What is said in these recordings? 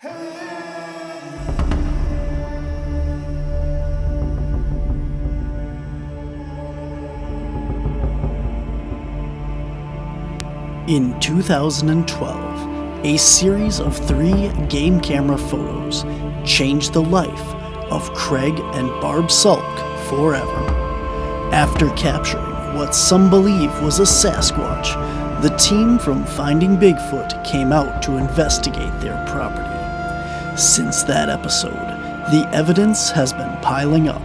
In 2012, a series of 3 game camera photos changed the life of Craig and Barb Sulk forever. After capturing what some believe was a Sasquatch, the team from Finding Bigfoot came out to investigate their property. Since that episode, the evidence has been piling up,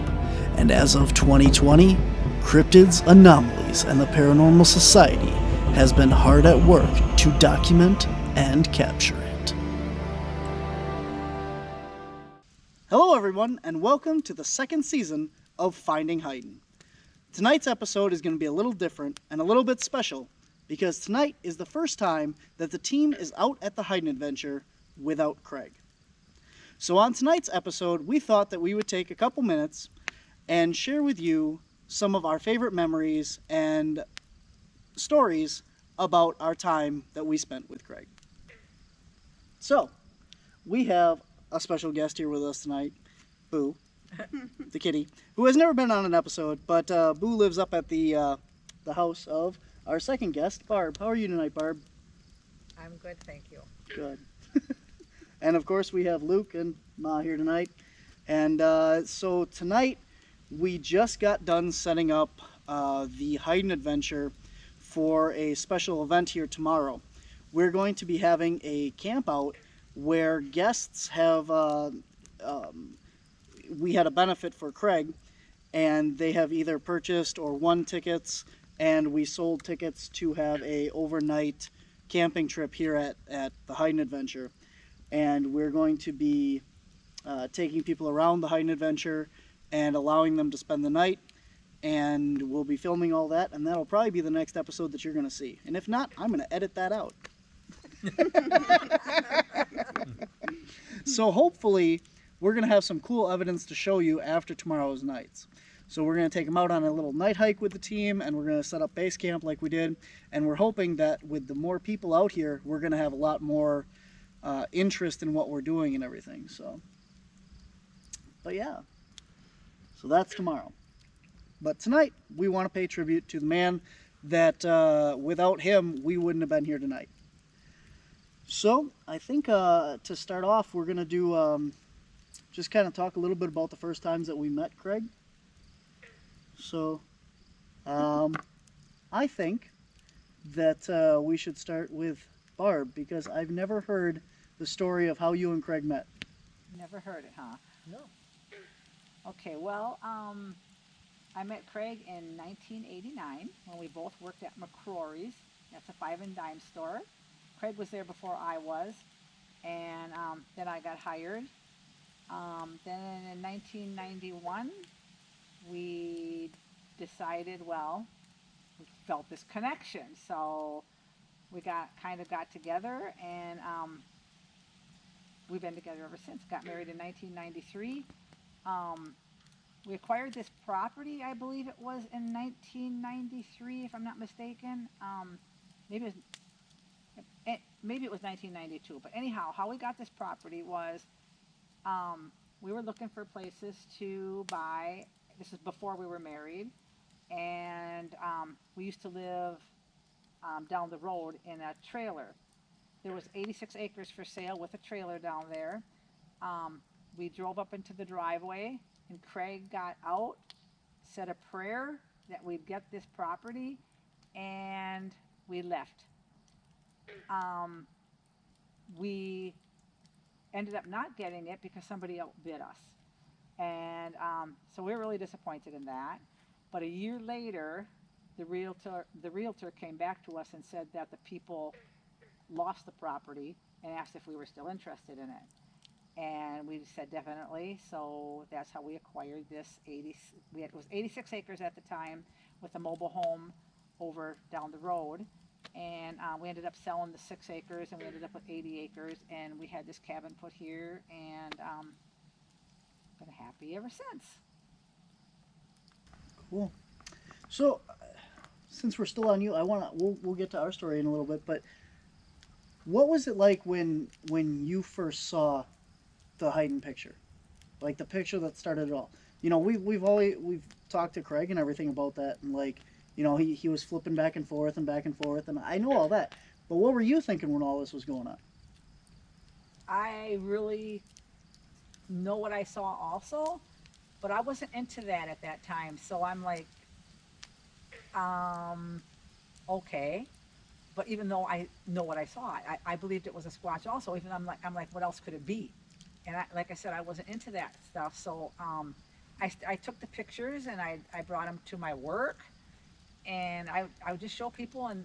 and as of 2020, cryptids, anomalies, and the Paranormal Society has been hard at work to document and capture it. Hello everyone, and welcome to the second season of Finding Hyden. Tonight's episode is going to be a little different and a little bit special because tonight is the first time that the team is out at the Hyden Adventure without Craig. So on tonight's episode, we thought that we would take a couple minutes and share with you some of our favorite memories and stories about our time that we spent with Craig. So, we have a special guest here with us tonight, Boo, the kitty, who has never been on an episode, but Boo lives up at the house of our second guest, Barb. How are you tonight, Barb? I'm good, thank you. Good. And of course, we have Luke and Ma here tonight. And so tonight, we just got done setting up the Hyden Adventure for a special event here tomorrow. We're going to be having a camp out where guests have, we had a benefit for Craig, and they have either purchased or won tickets, and we sold tickets to have a overnight camping trip here at the Hyden Adventure. And we're going to be taking people around the Hyden Adventure and allowing them to spend the night. And we'll be filming all that, and that'll probably be the next episode that you're going to see. And if not, I'm going to edit that out. So hopefully, we're going to have some cool evidence to show you after tomorrow's nights. So we're going to take them out on a little night hike with the team, and we're going to set up base camp like we did. And we're hoping that with the more people out here, we're going to have a lot more interest in what we're doing and everything. So, but yeah, so that's tomorrow. But tonight, we want to pay tribute to the man that without him, we wouldn't have been here tonight. So, I think to start off, we're going to do just kind of talk a little bit about the first times that we met Craig. So, I think that we should start with Barb, because I've never heard the story of how you and Craig met. Never heard it, huh? No. Okay, well, I met Craig in 1989 when we both worked at McCrory's. That's a 5 and dime store. Craig was there before I was, and then I got hired. Then in 1991, we decided, well, we felt this connection, so we got together, and we've been together ever since. Got married in 1993. We acquired this property, I believe it was in 1993, if I'm not mistaken. Maybe it was 1992. But anyhow, how we got this property was we were looking for places to buy. This is before we were married. And we used to live down the road in a trailer. There was 86 acres for sale with a trailer down there. We drove up into the driveway, and Craig got out, said a prayer that we'd get this property, and we left. We ended up not getting it because somebody outbid us. And so we were really disappointed in that. But a year later, the realtor came back to us and said that the people lost the property and asked if we were still interested in it. And we said definitely, so that's how we acquired this it was 86 acres at the time with a mobile home over down the road. And we ended up selling the 6 acres, and we ended up with 80 acres, and we had this cabin put here, and been happy ever since. Cool. So, since we're still on you, we'll get to our story in a little bit, but What was it like when you first saw the Hyden picture? Like the picture that started it all. You know, we've talked to Craig and everything about that, and like, you know, he was flipping back and forth, and I know all that. But what were you thinking when all this was going on? I really know what I saw also, but I wasn't into that at that time. So I'm like, um, okay. But even though I know what I saw, I believed it was a squatch also. Even I'm like, what else could it be? And like I said, I wasn't into that stuff. So I took the pictures and I brought them to my work, and I would just show people, and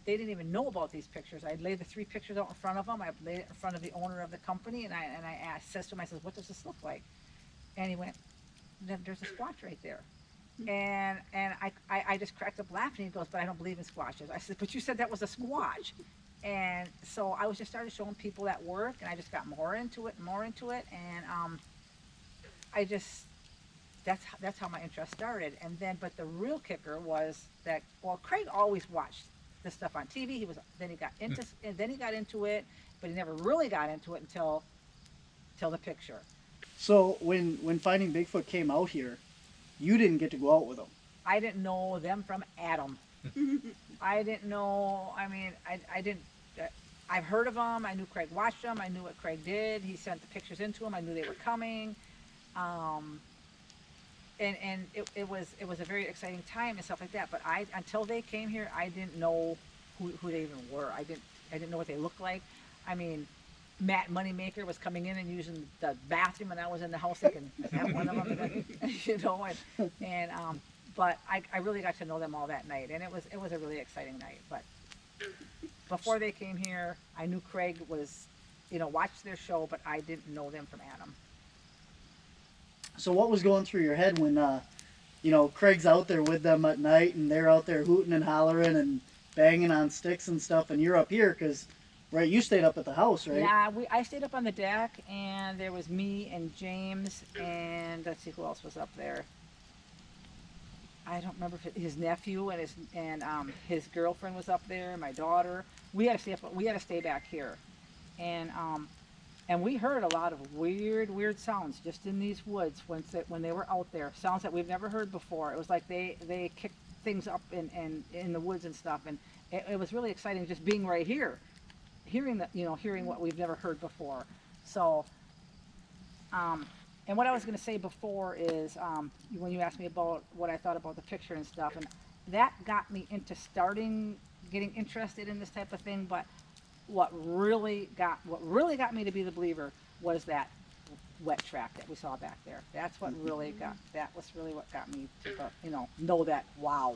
they didn't even know about these pictures. I'd lay the three pictures out in front of them. I laid it in front of the owner of the company, and I asked, says to him, I says, what does this look like? And he went, there's a squatch right there. And I just cracked up laughing. He goes, but I don't believe in squatches. I said, but you said that was a squatch. And so I was just started showing people that work, and I just got more into it and more into it. And I just, that's how my interest started. And then, but the real kicker was that, well, Craig always watched this stuff on TV. Then he got into, and then he got into it, but he never really got into it until the picture. So when Finding Bigfoot came out here, you didn't get to go out with them. I didn't know them from Adam. I didn't know. I mean, I didn't. I've heard of them. I knew Craig watched them. I knew what Craig did. He sent the pictures into them. I knew they were coming. Um, and it was a very exciting time and stuff like that. But until they came here, I didn't know who they even were. I didn't know what they looked like. I mean, Matt Moneymaker was coming in and using the bathroom, and I was in the house thinking, is that one of them? You know, and but I really got to know them all that night, and it was a really exciting night. But before they came here, I knew Craig was, you know, watched their show, but I didn't know them from Adam. So what was going through your head when you know, Craig's out there with them at night, and they're out there hooting and hollering and banging on sticks and stuff, and you're up here because, right, you stayed up at the house, right? Yeah, I stayed up on the deck, and there was me and James, and let's see who else was up there. I don't remember if his nephew and his girlfriend was up there, and my daughter. We had to stay up. We had to stay back here, and we heard a lot of weird sounds just in these woods when they were out there. Sounds that we've never heard before. It was like they kicked things up in the woods and stuff, and it was really exciting just being right here, hearing what we've never heard before. So, and what I was going to say before is when you asked me about what I thought about the picture and stuff, and that got me into getting interested in this type of thing. But what really got me to be the believer was that wet track that we saw back there. That was really what got me to know that, wow.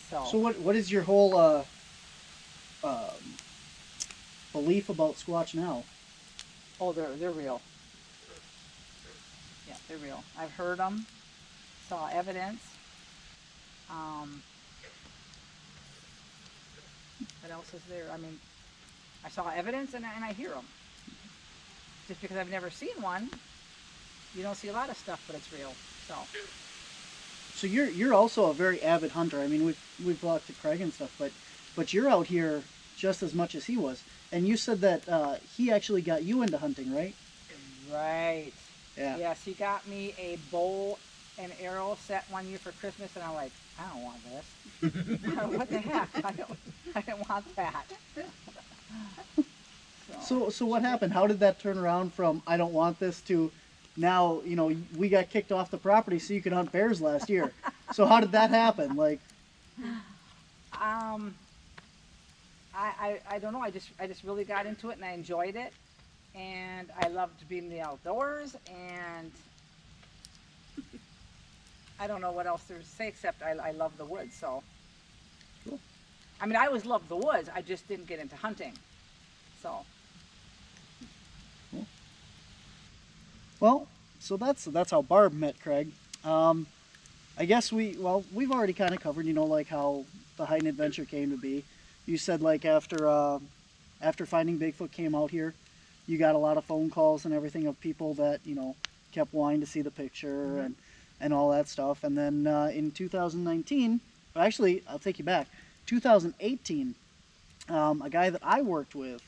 So what is your whole belief about Squatch now? Oh, they're real. Yeah, they're real. I've heard them, saw evidence. What else is there? I mean, I saw evidence and I hear them. Just because I've never seen one, you don't see a lot of stuff, but it's real. So you're also a very avid hunter. I mean, we've talked to Craig and stuff, but you're out here just as much as he was. And you said that he actually got you into hunting, right? Right. Yeah. Yes, he got me a bow and arrow set one year for Christmas, and I'm like, I don't want this. What the heck? I didn't want that. So what happened? How did that turn around from I don't want this to now, you know, we got kicked off the property so you could hunt bears last year. So how did that happen? Like, I don't know. I just really got into it and I enjoyed it, and I loved being in the outdoors, and I don't know what else there is to say except I love the woods. So, cool. I mean, I always loved the woods. I just didn't get into hunting. So. Cool. Well, so that's how Barb met Craig. I guess we've already kind of covered, you know, like how the Hyden Adventure came to be. You said like after Finding Bigfoot came out here, you got a lot of phone calls and everything of people that, you know, kept wanting to see the picture and all that stuff. And then in 2019, actually, I'll take you back, 2018, a guy that I worked with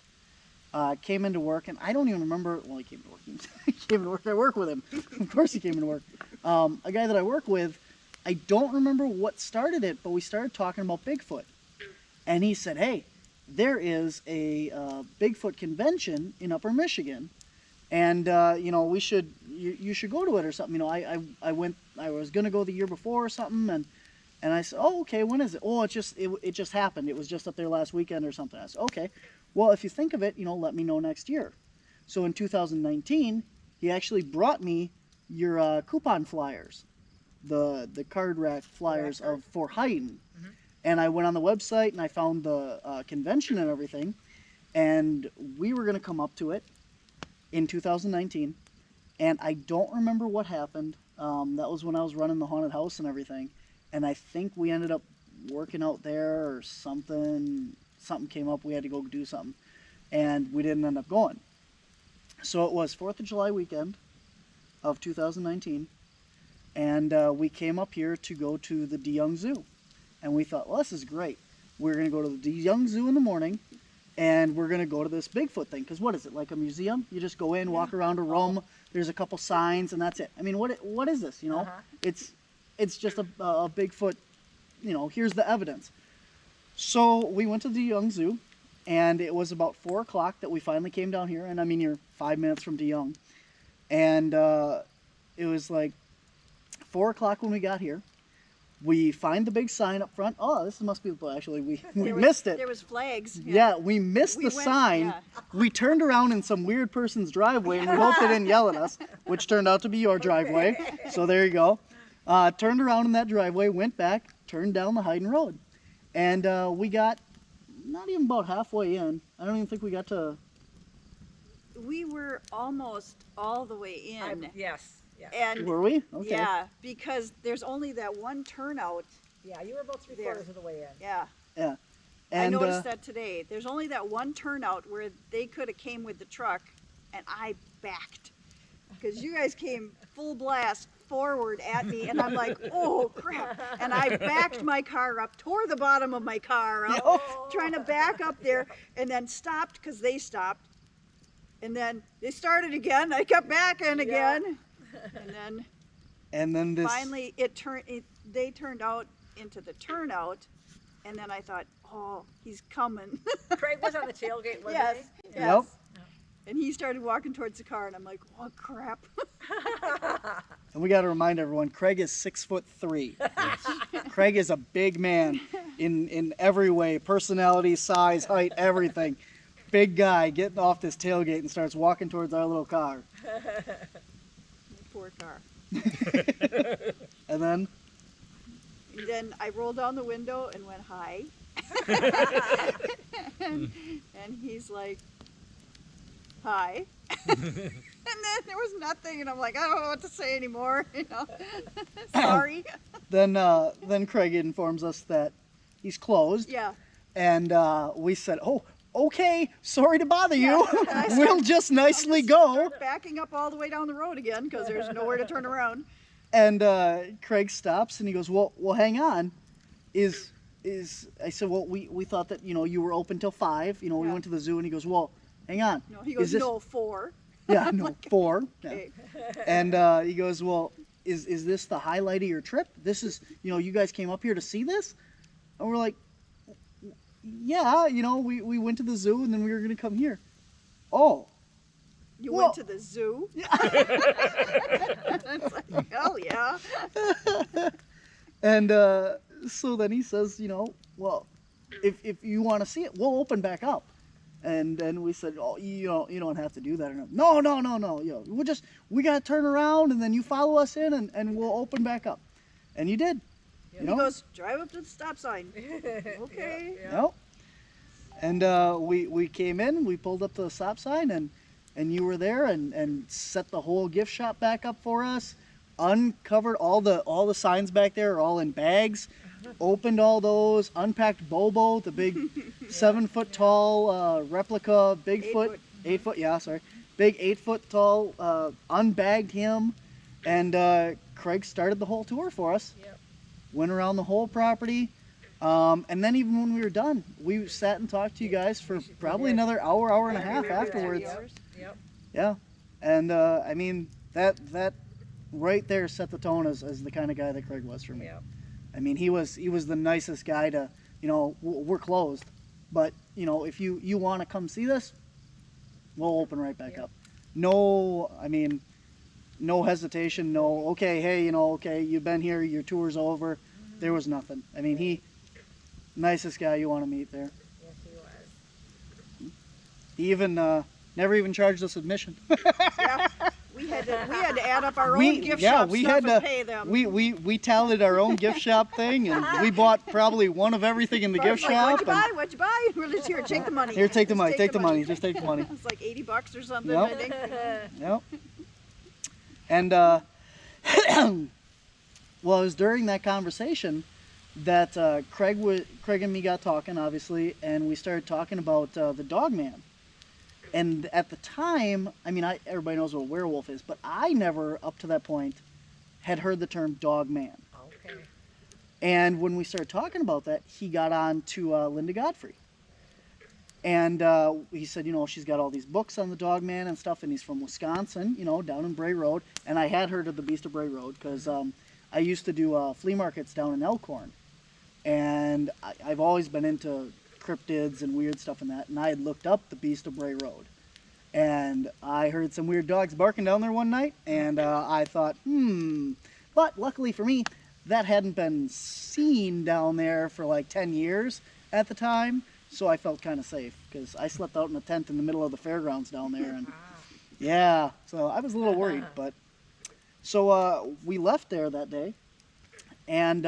came into work, and I don't even remember. Well, he came to work. He came to work. I work with him. Of course, he came into work. A guy that I work with. I don't remember what started it, but we started talking about Bigfoot, and he said, "Hey, there is a Bigfoot convention in Upper Michigan, and you know, you should go to it or something." You know, I went. I was gonna go the year before or something, and I said, "Oh, okay. When is it?" "Oh, it just happened. It was just up there last weekend or something." I said, "Okay. Well, if you think of it, you know, let me know next year." So in 2019, he actually brought me your coupon flyers, the card rack flyers for Hyden. And I went on the website and I found the convention and everything, and we were going to come up to it in 2019, and I don't remember what happened. That was when I was running the haunted house and everything, and I think we ended up working out there or something. Something came up, we had to go do something, and we didn't end up going. So it was 4th of July weekend of 2019, and we came up here to go to the DeYoung Zoo. And we thought, well, this is great. We're going to go to the DeYoung Zoo in the morning, and we're going to go to this Bigfoot thing. Because what is it, like a museum? You just go in, walk around a room, there's a couple signs, and that's it. I mean, what is this, you know? It's just a Bigfoot, you know, here's the evidence. So we went to the DeYoung Zoo, and it was about 4 o'clock that we finally came down here. And I mean, you're 5 minutes from DeYoung. And it was like 4 o'clock when we got here. We find the big sign up front. Oh, this must be the place. Actually, we missed it. There was flags. Yeah, we missed the sign. Yeah. We turned around in some weird person's driveway, and we hoped they didn't yell at us, which turned out to be your driveway. So there you go. Turned around in that driveway, went back, turned down the Hyden Road. And we got not even about halfway in. I don't even think we got to... We were almost all the way in. Yes. Yeah. And were we? Okay. Yeah, because there's only that one turnout. Yeah, you were about three-quarters of the way in. Yeah. Yeah. And, I noticed that today. There's only that one turnout where they could have came with the truck, and I backed. Because you guys came full blast forward at me, and I'm like, oh, crap. And I backed my car up, tore the bottom of my car up, trying to back up there, and then stopped because they stopped. And then they started again. I kept backing again. And then this... finally they turned out into the turnout, and then I thought, oh, he's coming. Craig was on the tailgate, wasn't yes, he? yes. Yep. And he started walking towards the car, and I'm like, oh crap. And we got to remind everyone, Craig is 6'3". Craig is a big man in every way, personality, size, height, everything. Big guy getting off this tailgate and starts walking towards our little car. Poor car. And then I rolled down the window and went, hi. and he's like, hi. And then there was nothing, and I'm like, I don't know what to say anymore, you know. Sorry. Then Craig informs us that he's closed. Yeah. And we said, oh, okay, sorry to bother you. We'll just nicely go. Backing up all the way down the road again because there's nowhere to turn around. And Craig stops and he goes, well, hang on. I said, well, we thought that, you know, you were open till 5. You know, we went to the zoo, and he goes, well, hang on. No, he goes, no, 4. Yeah, no, 4. Okay. Yeah. And he goes, well, is this the highlight of your trip? This is, you know, you guys came up here to see this? And we're like, yeah, you know, we went to the zoo, and then we were going to come here. Oh. You went to the zoo? Yeah. It's like, hell yeah. And so then he says, you know, well, if you want to see it, we'll open back up. And then we said, oh, you don't have to do that. No. You know, we got to turn around, and then you follow us in, and we'll open back up. And you did. Yeah. You know? He goes, drive up to the stop sign. Okay. Yep. And we came in, we pulled up to the stop sign, and you were there, and set the whole gift shop back up for us, uncovered all the signs back there are all in bags, opened all those, unpacked Bobo, the big 7-foot tall replica Bigfoot, 8 foot, yeah, sorry, big 8-foot tall, unbagged him, and Craig started the whole tour for us. Yep. Went around the whole property. And then even when we were done, we sat and talked to you guys for probably another hour, hour and a half afterwards. Yep. Yeah. And I mean, that right there set the tone as the kind of guy that Craig was for me. Yep. I mean, he was the nicest guy to, you know, we're closed, but, you know, if you want to come see this, we'll open right back up. No, I mean, no hesitation, no, okay, hey, you know, okay, you've been here, your tour's over. There was nothing. I mean, nicest guy you want to meet there. Yes, he was. He even, never even charged us admission. Yeah. We had to add up our own gift shop stuff and pay them. We tallied our own gift shop thing, and we bought probably one of everything in the gift shop. What'd you buy? We're just here, take the money. Here, take the money, take the money, just take the money. It's like $80 or something, Yep. I think. Yep. And, well, it was during that conversation that Craig and me got talking, obviously, and we started talking about the dog man. And at the time, I mean, everybody knows what a werewolf is, but I never, up to that point, had heard the term dog man. Okay. And when we started talking about that, he got on to Linda Godfrey. And he said, you know, she's got all these books on the dog man and stuff, and he's from Wisconsin, you know, down in Bray Road. And I had heard of the Beast of Bray Road because I used to do flea markets down in Elkhorn. And I've always been into cryptids and weird stuff in that, and I had looked up the Beast of Bray Road, and I heard some weird dogs barking down there one night, and I thought, but luckily for me, that hadn't been seen down there for like 10 years at the time, so I felt kind of safe, because I slept out in a tent in the middle of the fairgrounds down there, and yeah, so I was a little worried, but, so we left there that day, and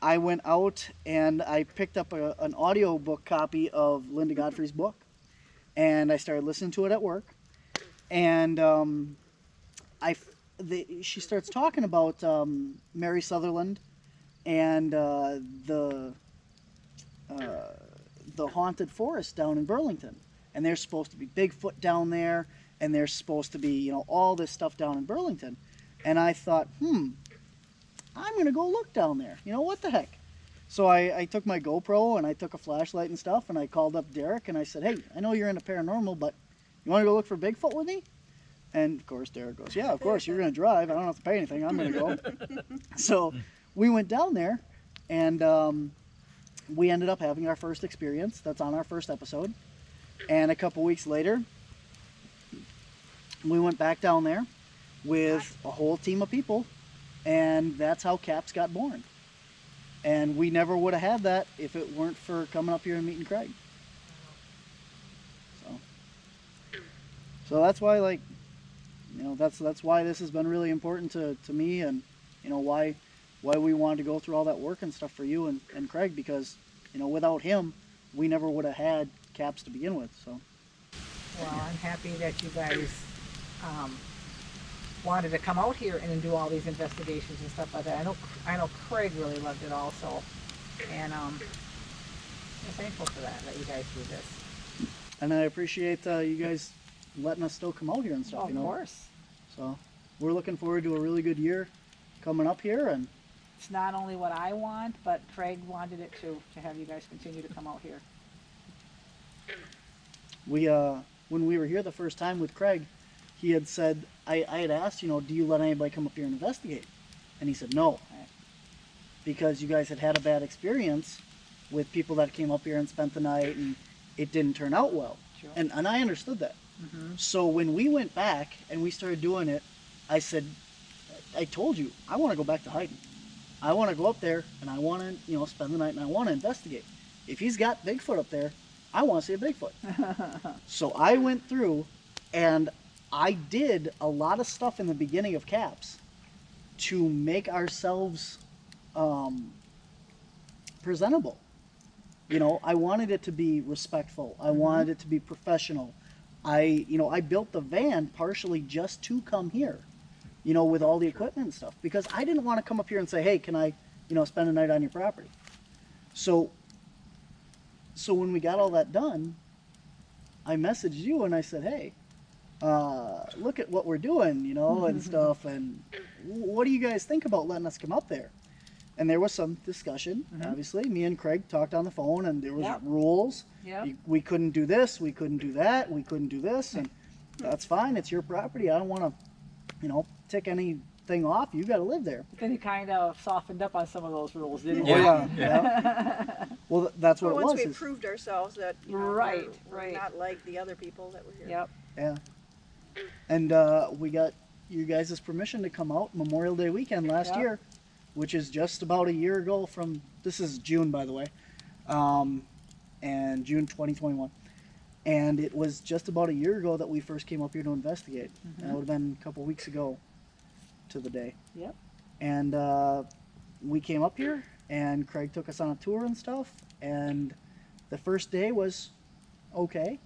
I went out and I picked up an audiobook copy of Linda Godfrey's book, and I started listening to it at work. And she starts talking about Mary Sutherland and the haunted forest down in Burlington. And there's supposed to be Bigfoot down there, and there's supposed to be, you know, all this stuff down in Burlington. And I thought, I'm going to go look down there. You know, what the heck? So I took my GoPro and I took a flashlight and stuff, and I called up Derek and I said, hey, I know you're into paranormal, but you want to go look for Bigfoot with me? And of course Derek goes, yeah, of course, you're going to drive. I don't have to pay anything. I'm going to go. So we went down there, and we ended up having our first experience. That's on our first episode. And a couple weeks later, we went back down there with a whole team of people. And that's how Caps got born. And we never would have had that if it weren't for coming up here and meeting Craig. So that's why, like, you know, that's why this has been really important to me, and, you know, why we wanted to go through all that work and stuff for you and Craig, because, you know, without him, we never would have had Caps to begin with. So. Well, I'm happy that you guys wanted to come out here and do all these investigations and stuff like that. I know Craig really loved it also, and I'm thankful for that you guys do this. And I appreciate you guys letting us still come out here and stuff. Oh, you know. Of course. So we're looking forward to a really good year coming up here, and It's not only what I want, but Craig wanted it too, to have you guys continue to come out here. we when we were here the first time with Craig, he had said, I had asked, you know, do you let anybody come up here and investigate? And he said no, because you guys had a bad experience with people that came up here and spent the night, and it didn't turn out well. Sure. And I understood that. So when we went back and we started doing it, I said, I told you, I want to go back to Hyden. I want to go up there and I want to, you know, spend the night, and I want to investigate. If he's got Bigfoot up there, I want to see a Bigfoot. So I went through and I did a lot of stuff in the beginning of Caps to make ourselves presentable. You know, I wanted it to be respectful. I wanted it to be professional. I built the van partially just to come here, you know, with all the equipment and stuff, because I didn't want to come up here and say, hey, can I, you know, spend a night on your property? So when we got all that done, I messaged you and I said, hey, look at what we're doing, you know, and stuff, and what do you guys think about letting us come up there? And there was some discussion, obviously. Me and Craig talked on the phone, and there was rules. Yep. We couldn't do this, we couldn't do that, we couldn't do this, and that's fine. It's your property. I don't want to, tick anything off. You got to live there. But then he kind of softened up on some of those rules, didn't he? Yeah. Well, that's what it was. Once we proved ourselves that Right, we're right. not like the other people that were here. Yep. Yeah. And we got you guys' permission to come out Memorial Day weekend last year, which is just about a year ago from, this is June, by the way, and June 2021. And it was just about a year ago that we first came up here to investigate. And it would have been a couple weeks ago to the day. Yep. And we came up here, and Craig took us on a tour and stuff, and the first day was okay.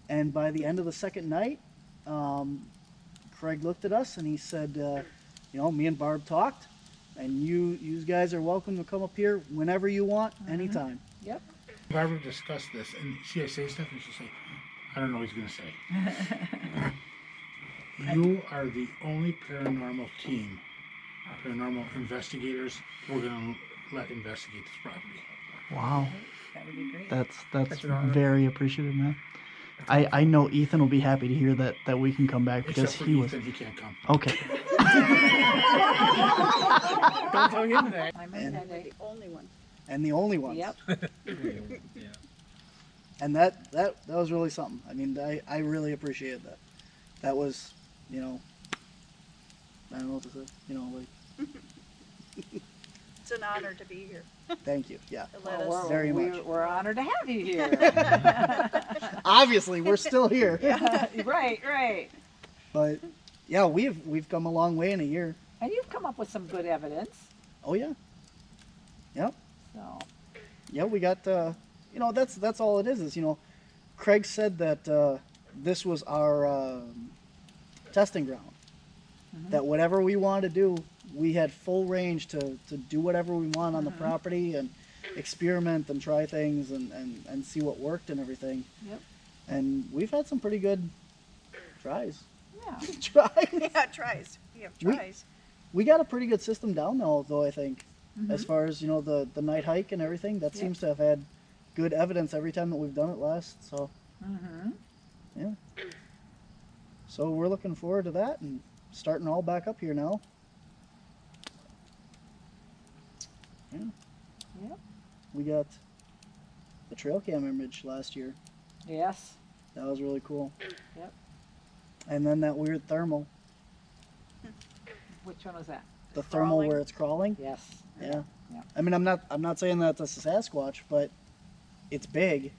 And by the end of the second night, Craig looked at us and he said, me and Barb talked, and you guys are welcome to come up here whenever you want, anytime. Yep. Barbara discussed this, and she'll say stuff, and she'll say, I don't know what he's going to say. You are the only paranormal team, paranormal investigators we're going to let investigate this property. Wow. That would be great. That's very appreciative, man. I know Ethan will be happy to hear that we can come back because Except for Ethan, he can't come. Okay. Don't tell him that. I'm And in we're the only one. And the only ones. Yep. And that was really something. I mean, I really appreciated that. That was, I don't know what to say. It's an honor to be here. Thank you. Yeah. To let us. Very much. We're honored to have you here. Obviously, we're still here. Right. But yeah, we've come a long way in a year. And you've come up with some good evidence. Oh yeah. Yep. So. Yeah, we got that's all it is Craig said that this was our testing ground. That whatever we wanted to do, we had full range to do whatever we want on the property and experiment and try things and see what worked and everything. Yep. And we've had some pretty good tries. Yeah. Yeah, tries. We have tries. We got a pretty good system down now, though, I think. As far as, the night hike and everything, that seems to have had good evidence every time that we've done it last. So, yeah. So we're looking forward to that and starting all back up here now. Yeah. Yep. We got the trail cam image last year. Yes. That was really cool. Yep. And then that weird thermal. Which one was that? The thermal Crawling. where it's crawling. Yes. Yeah. Yeah. I mean, I'm not saying that that's a Sasquatch, but it's big,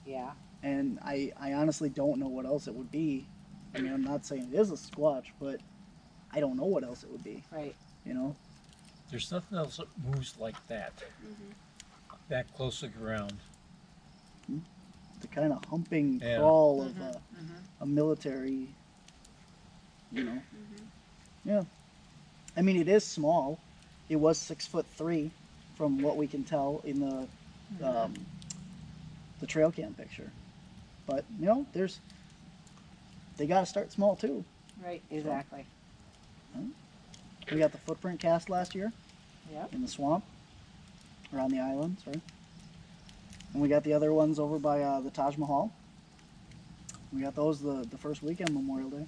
Yeah. and I honestly don't know what else it would be. I mean, I'm not saying it is a Squatch, but I don't know what else it would be. Right. There's nothing else that moves like that. That close to the ground. The kind of humping Yeah. crawl of a military, Yeah. I mean, it is small. It was 6'3" from what we can tell in the trail cam picture. But they got to start small too. Right. Exactly. We got the footprint cast last year Yep. in the swamp, or on the island, sorry. And we got the other ones over by the Taj Mahal. We got those the first weekend, Memorial Day.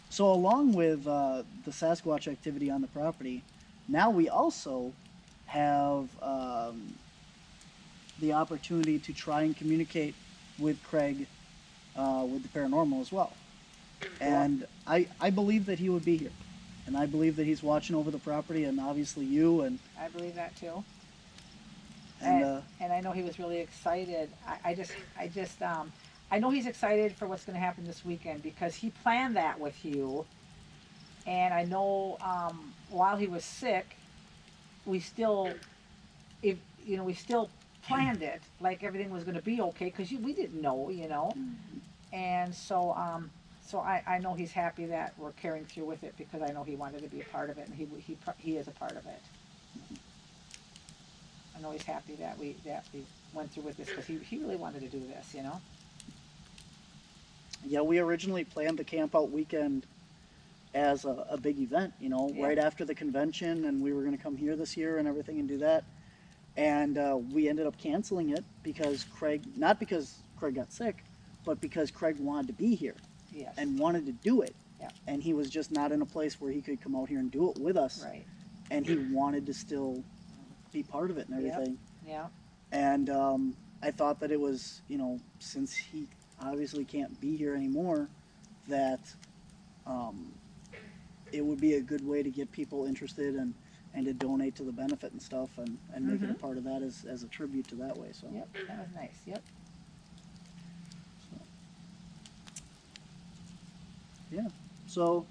So along with the Sasquatch activity on the property, now we also have the opportunity to try and communicate with Craig with the paranormal as well. And I believe that he would be here. And I believe that he's watching over the property, and obviously you, and I believe that too. and And I know he was really excited. I know he's excited for what's going to happen this weekend because he planned that with you. And I know while he was sick, we still planned it like everything was going to be okay because we didn't know, And so I know he's happy that we're carrying through with it because I know he wanted to be a part of it, and he is a part of it. I know he's happy that we went through with this because he really wanted to do this, yeah, we originally planned the camp out weekend as a big event, you know, Yeah. right after the convention, and we were going to come here this year and everything and do that. And we ended up canceling it because not because Craig got sick, but because Craig wanted to be here Yes. and wanted to do it. Yeah. And he was just not in a place where he could come out here and do it with us. Right. And he wanted to still be part of it and Yep. everything. Yeah. And I thought that it was, you know, since he obviously can't be here anymore, that it would be a good way to get people interested and to donate to the benefit and stuff, and make it a part of that as a tribute to that way. So Yep. That was nice. Yep. yeah. So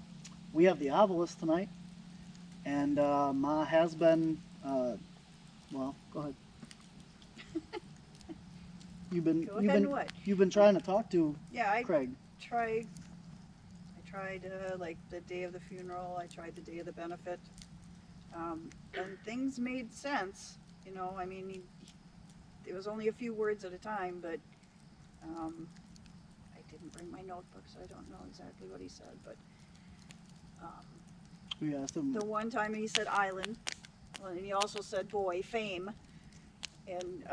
we have the obelisk tonight, and Ma has been. Well, go ahead. You've been Go ahead and what? you've been trying to talk to Yeah, I Craig. tried like the day of the funeral, I tried the day of the benefit, and things made sense, you know. I mean, it was only a few words at a time, but I didn't bring my notebook, so I don't know exactly what he said, but We asked him. the one time he said island, well, and he also said boy, fame, and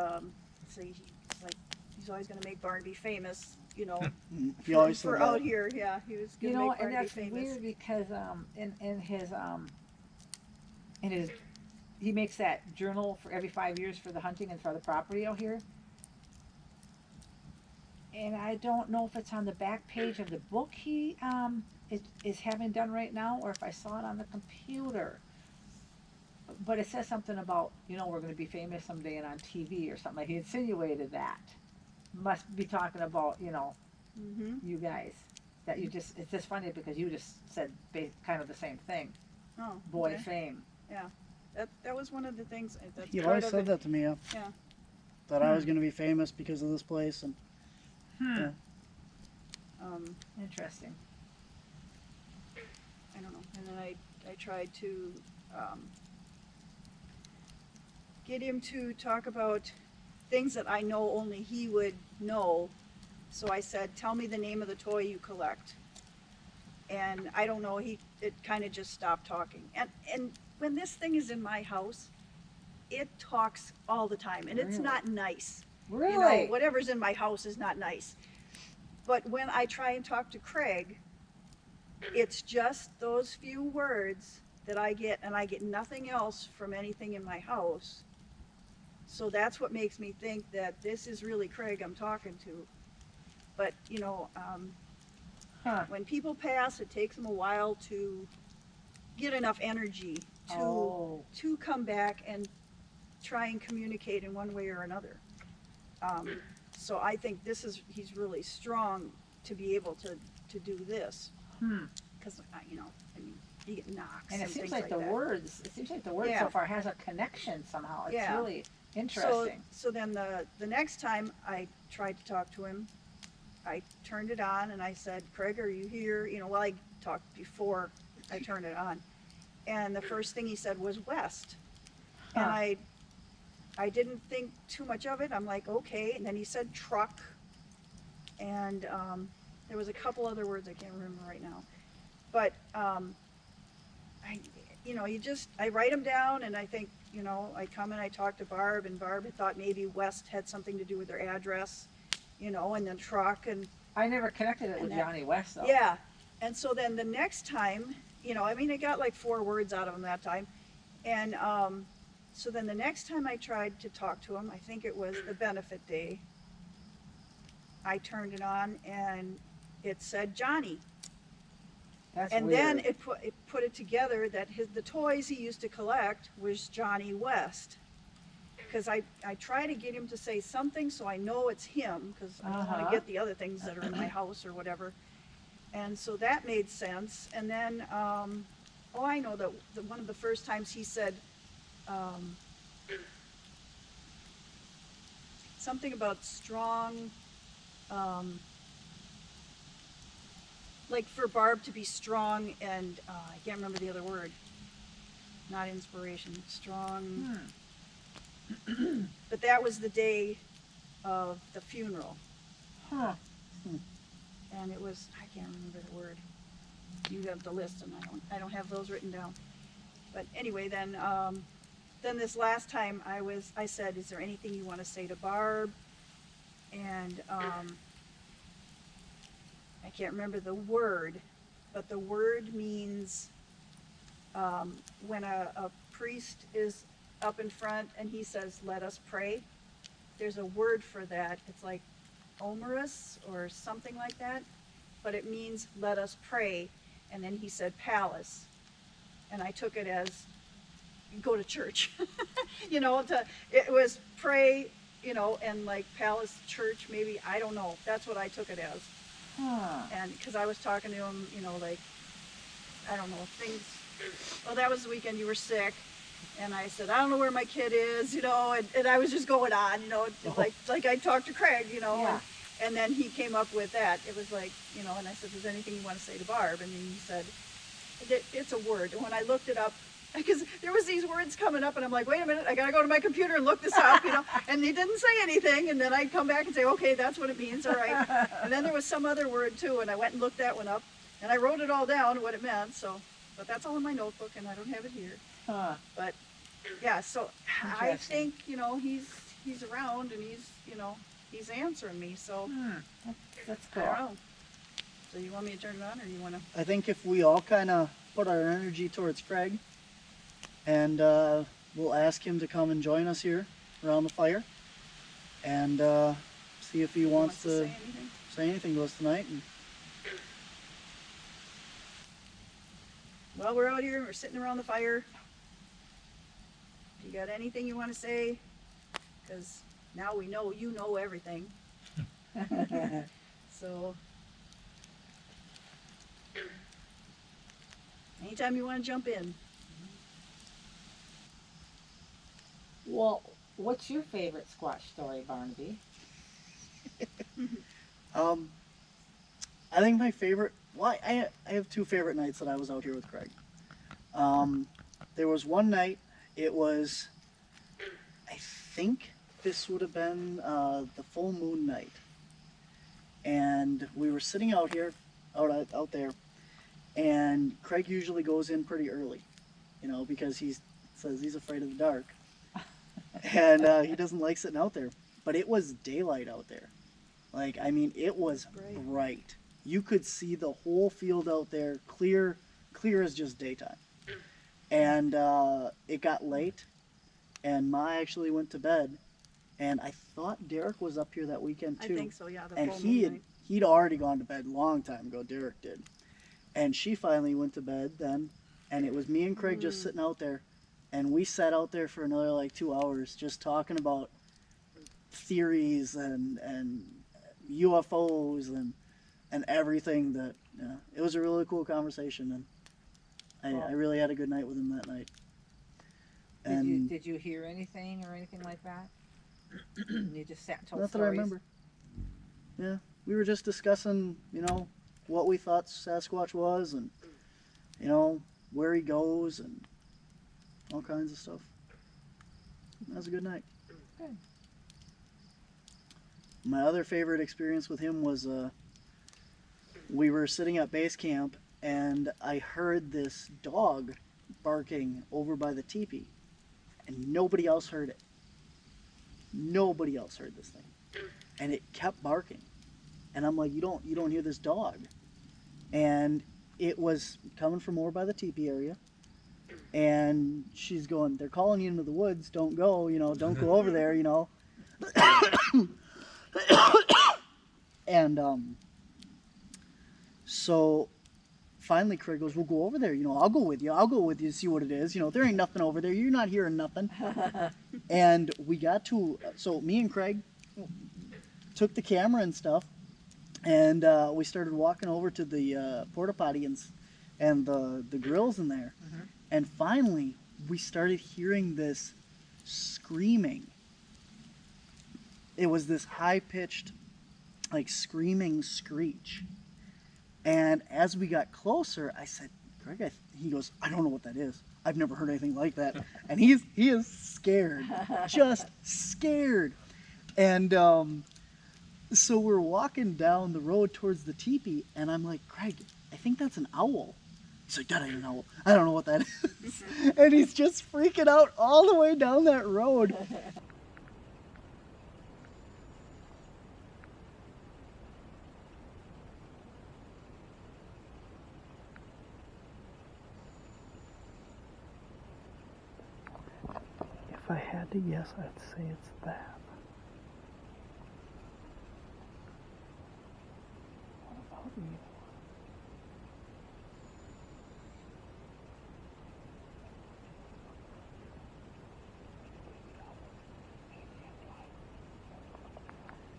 so he's like, he's always going to make Barnaby famous, you know. He always said for that. out here, yeah, he was You going to know, make and Barnaby that's famous. weird because in his he makes that journal for every 5 years for the hunting and for the property out here. And I don't know if it's on the back page of the book he is having done right now, or if I saw it on the computer. But it says something about, you know, we're going to be famous someday and on TV or something. Like he insinuated that. Must be talking about, you know, Mm-hmm. you guys. That you just, it's just funny because you just said kind of the same thing. Oh, Boy okay. fame. That was one of the things. That's He part always of said it. that to me. Yeah. Yeah. That I was going to be famous because of this place, and yeah. Interesting. I don't know. And then I tried to get him to talk about things that I know only he would know. So I said, tell me the name of the toy you collect. And I don't know, it kind of just stopped talking. And when this thing is in my house, it talks all the time, and it's Really? not nice. Really? You know, whatever's in my house is not nice. But when I try and talk to Craig, it's just those few words that I get, and I get nothing else from anything in my house. So that's what makes me think that this is really Craig I'm talking to. But, you know, Huh. when people pass, it takes them a while to get enough energy to come back and try and communicate in one way or another. So I think he's really strong to be able to do this. Because, you know, I mean, you get knocks And and it seems things like like the that. words, it seems like the word Yeah. so far has a connection somehow. It's Yeah. really interesting. So then the next time I tried to talk to him, I turned it on and I said, Craig, are you here? You know, well, I talked before I turned it on. And the first thing he said was west. And Huh. I didn't think too much of it. I'm like, okay. And then he said truck. And there was a couple other words I can't remember right now. But I write them down, and I think, you know, I come and I talk to Barb, and Barb had thought maybe west had something to do with their address, you know, and then truck and I never connected it with and that- Johnny West though. yeah. And so then the next time, you know, I mean, I got like 4 words out of him that time. And so then the next time I tried to talk to him, I think it was the benefit day, I turned it on and it said Johnny. That's And weird. then it put it together that the toys he used to collect was Johnny West. Because I try to get him to say something so I know it's him, because I don't want Uh-huh. to get the other things that are in my house or whatever. And so that made sense. And then, I know that one of the first times he said something about strong, like for Barb to be strong, and I can't remember the other word. Not inspiration, strong. But that was the day of the funeral. Huh. And it was, I can't remember the word. you have the list, and I don't have those written down. But anyway, then this last time I said, is there anything you want to say to Barb? And I can't remember the word, but the word means when a priest is up in front and he says, let us pray. There's a word for that. It's like omerous or something like that, but it means let us pray. And then he said palace, and I took it as go to church. It was pray, and like palace church, maybe, I don't know. That's what I took it as. And because I was talking to him, like, I don't know, things. Well, that was the weekend you were sick, and I said, I don't know where my kid is, and I was just going on, like I talked to Craig, Yeah. and then he came up with that. It was like, and I said, is there anything you want to say to Barb? And then he said, it's a word. And when I looked it up, because there was these words coming up, and I'm like, wait a minute, I gotta go to my computer and look this up, and he didn't say anything, and then I'd come back and say, okay, that's what it means, all right. And then there was some other word too, and I went and looked that one up, and I wrote it all down, what it meant, but that's all in my notebook, and I don't have it here. But yeah, so I think, he's around, and he's answering me, so That's I cool. don't know. So you want me to turn it on, or you want to? I think if we all kind of put our energy towards Craig, and we'll ask him to come and join us here around the fire, and see if he wants to say anything to us tonight. And well, we're out here, we're sitting around the fire. You got anything you want to say? Because now we know you know everything. So, anytime you want to jump in. Well, what's your favorite Squatch story, Barnaby? I think my favorite, well, I have two favorite nights that I was out here with Craig. There was one night, it was, I think this would have been the full moon night. And we were sitting out here, out there, and Craig usually goes in pretty early, because he says he's afraid of the dark. And he doesn't like sitting out there. But it was daylight out there. Like, I mean, it was bright. You could see the whole field out there, clear as just daytime. And it got late, and Ma actually went to bed. And I thought Derek was up here that weekend too. I think so, yeah. And he'd already gone to bed a long time ago, Derek did. And she finally went to bed then, and it was me and Craig just sitting out there. And we sat out there for another like 2 hours just talking about theories and UFOs and everything that, it was a really cool conversation, and I really had a good night with him that night. And Did you hear anything or anything like that? You just sat and told not that stories? I remember. Yeah, we were just discussing, what we thought Sasquatch was, and, where he goes, and all kinds of stuff. That was a good night. Good. My other favorite experience with him was we were sitting at base camp, and I heard this dog barking over by the teepee, and nobody else heard it. Nobody else heard this thing, and it kept barking. And I'm like, you don't hear this dog? And it was coming from over by the teepee area. And she's going, they're calling you into the woods. Don't go, don't go over there, And so finally Craig goes, we'll go over there. I'll go with you. I'll go with you to see what it is. There ain't nothing over there. You're not hearing nothing. And we got to, so me and Craig took the camera and stuff, and we started walking over to the porta potty and the grills in there. And finally, we started hearing this screaming. It was this high-pitched, like, screaming screech. And as we got closer, I said, Greg, he goes, I don't know what that is. I've never heard anything like that. And he is scared, just scared. And So we're walking down the road towards the teepee, and I'm like, Craig, I think that's an owl. He's like, that ain't an owl. I don't know what that is. And he's just freaking out all the way down that road. If I had to guess, I'd say it's that. What about you?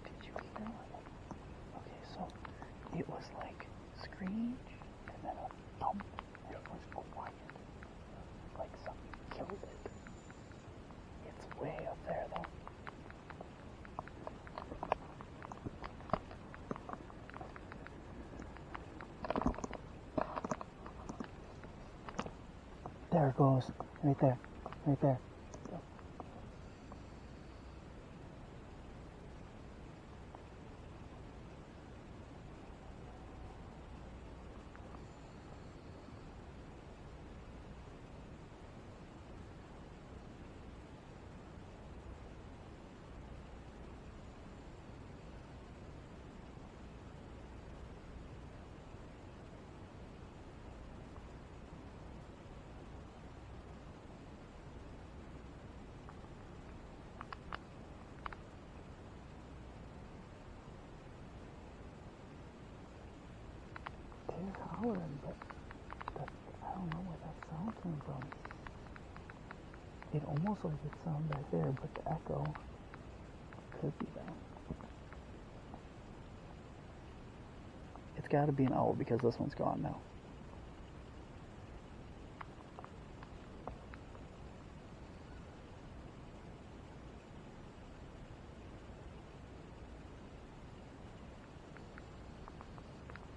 Did you hear it? Okay, so it was like screech and then a thump. It was quiet. Like something killed it. It's way up there though. There it goes. Right there. Right there. It's howling, but I don't know where that sound came from. It almost like it sounded back there, but the echo could be that. It's got to be an owl because this one's gone now.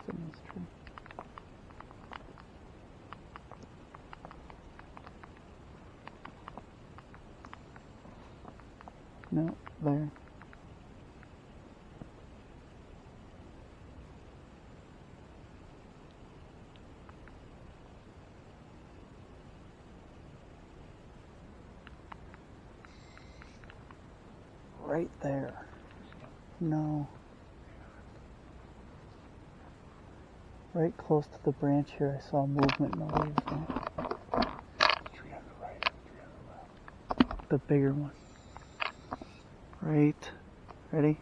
It's true. No, there. Right there. No. Right close to the branch here, I saw movement in the leaves. Tree on the right, tree on the left. The bigger one. Right. Ready?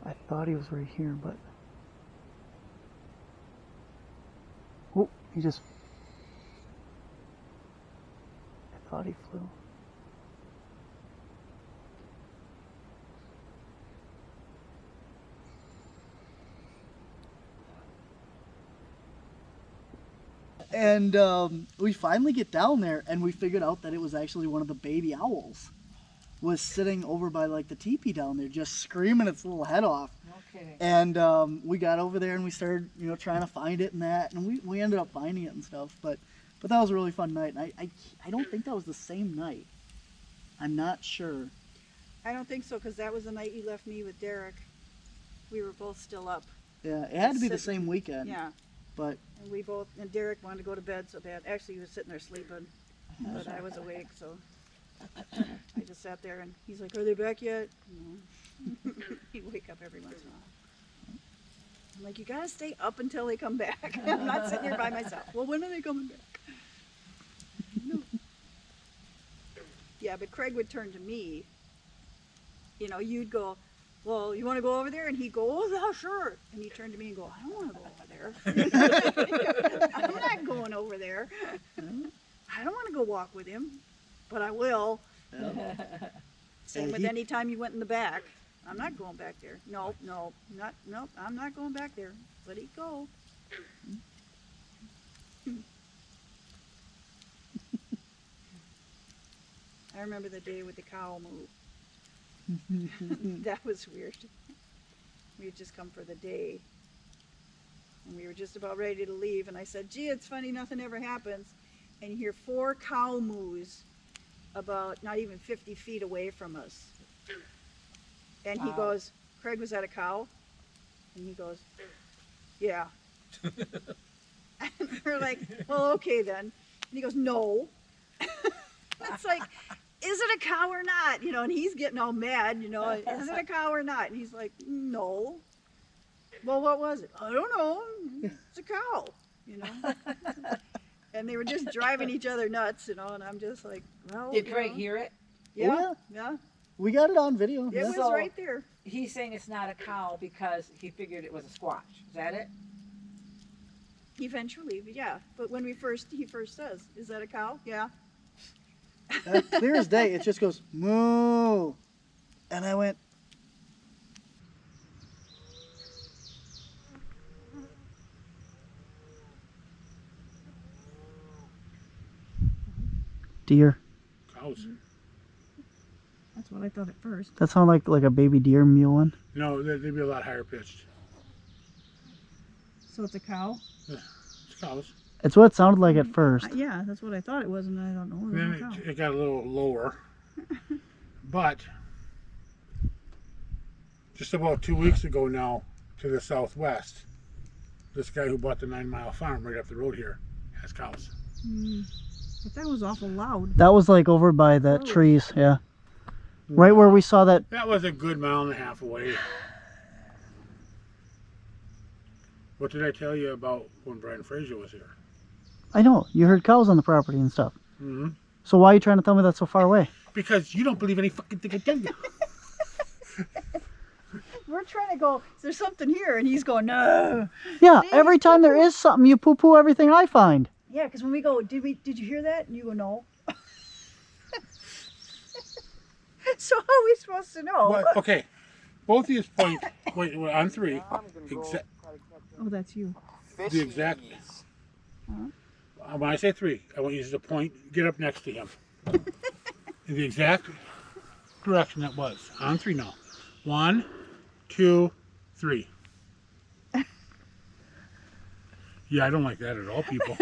I thought he was right here, but... Oh, he just... I thought he flew. And we finally get down there, and we figured out that it was actually one of the baby owls. Was sitting over by like the teepee down there, just screaming its little head off. No kidding. And we got over there and we started, trying to find it and that, and we ended up finding it and stuff. But that was a really fun night. And I don't think that was the same night. I'm not sure. I don't think so, because that was the night you left me with Derek. We were both still up. Yeah, it had to be the same weekend. Yeah. But And Derek wanted to go to bed so bad. Actually, he was sitting there sleeping, but I was awake, so I just sat there, and he's like, "Are they back yet?" No. He'd wake up every once in a while. I'm like, "You gotta stay up until they come back." I'm not sitting here by myself. Well, when are they coming back? No. Yeah, but Craig would turn to me. You'd go, "Well, you want to go over there?" And he'd go, "Oh, yeah, sure." And he'd turn to me and go, "I don't want to go over there. I'm not going over there. I don't want to go walk with him, but I will." Same with any time you went in the back. "I'm not going back there. Nope, I'm not going back there. Let it go." I remember the day with the cow move. That was weird. We had just come for the day, and we were just about ready to leave, and I said, "Gee, it's funny, nothing ever happens." And you hear 4 cow moos about not even 50 feet away from us. And he Wow. goes, Craig, was that a cow? And he goes, yeah. And we're like, well, okay then. And he goes, no. It's like, is it a cow or not? You know, and he's getting all mad, you know, is it a cow or not? And he's like, no. Well, what was it? I don't know. It's a cow, you know. And they were just driving each other nuts, you know, and I'm just like, well. Did you Craig know. hear it? Yeah, Oh, yeah. We got it on video. It Yeah. was So- right there. He's saying it's not a cow because he figured it was a squatch. Is that it? Eventually, yeah. But when he first says, is that a cow? Yeah. Clear as day, it just goes moo, and I went. Deer. Cows. That's what I thought at first. That sounded like a baby deer mewing. No, they'd be a lot higher pitched. So it's a cow? It's cows. It's what it sounded like at first. Yeah, that's what I thought it was, and I don't know. Then it got a little lower. But just about 2 weeks ago now, to the southwest, this guy who bought the 9 Mile farm right up the road here has cows. But that was awful loud. That was like over by that Oh. trees, yeah. Right where we saw that. That was a good mile and a half away. What did I tell you about when Brian Fraser was here? I know, you heard cows on the property and stuff. Mm-hmm. So why are you trying to tell me that's so far away? Because you don't believe any fucking thing I tell you. We're trying to go, is there something here? And he's going, no. Yeah, See? every time there is something, you poo-poo everything I find. Yeah, because when we go, did you hear that? And you go, no. So how are we supposed to know? What? Okay, both of you point. Wait, on 3. Oh, that's you. The exact. When I say 3, I want you to point. Get up next to him. In the exact direction that was. On 3 now. 1, 2, 3. Yeah, I don't like that at all, people.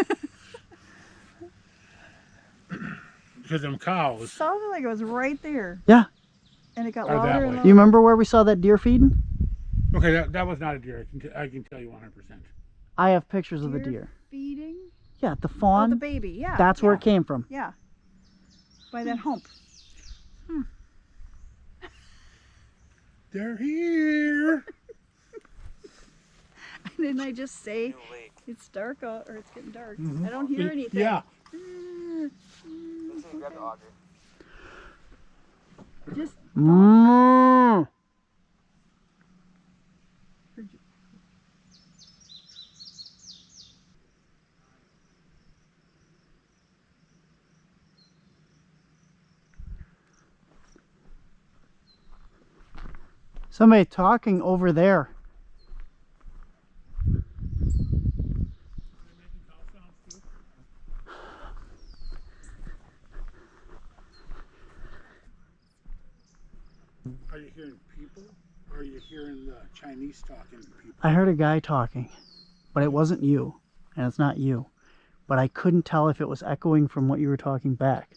Because them cows. Sounded like it was right there. Yeah. And it got Or that louder and way. louder. You remember where we saw that deer feeding? Okay, that was not a deer. I can tell you 100%. I have pictures of the Deer deer. feeding? Yeah, the Oh, fawn. the baby, yeah. That's where yeah, it came from. Yeah. By that hump. They're here. And then I just say, it's dark out, or it's getting dark. Mhm. I don't hear anything. Yeah. Just Mm. Somebody talking over there. Are you hearing people? Or are you hearing the Chinese talking people? I heard a guy talking, but it wasn't you, and it's not you. But I couldn't tell if it was echoing from what you were talking back.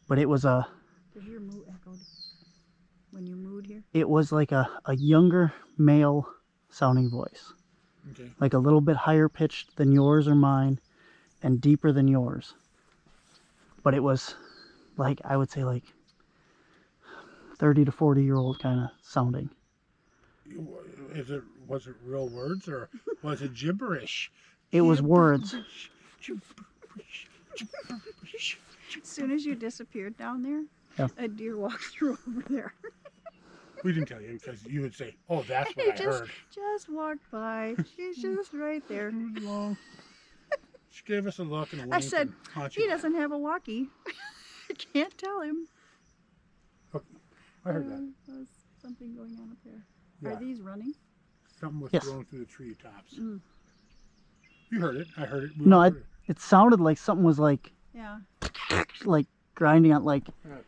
But it was Does your moo echoed when you mooed here? it was like a younger male sounding voice. Okay. Like a little bit higher pitched than yours or mine, and deeper than yours. But it was like, I would say like 30 to 40-year-old kind of sounding. Was it real words or was it gibberish? It was words. As soon as you disappeared down there, Yeah. a deer walked through over there. We didn't tell you because you would say, "Oh, that's what He I just, heard." just walked by. She's just right there. She gave us a look and a wink. I said, and haunt he you. doesn't have a walkie. I can't tell him. I heard that. There's something going on up there. Yeah. Are these running? Something was Yes. thrown through the treetops. Mm. You heard it. I heard it. We No, all I, heard it sounded like something was like grinding on like. it. Okay.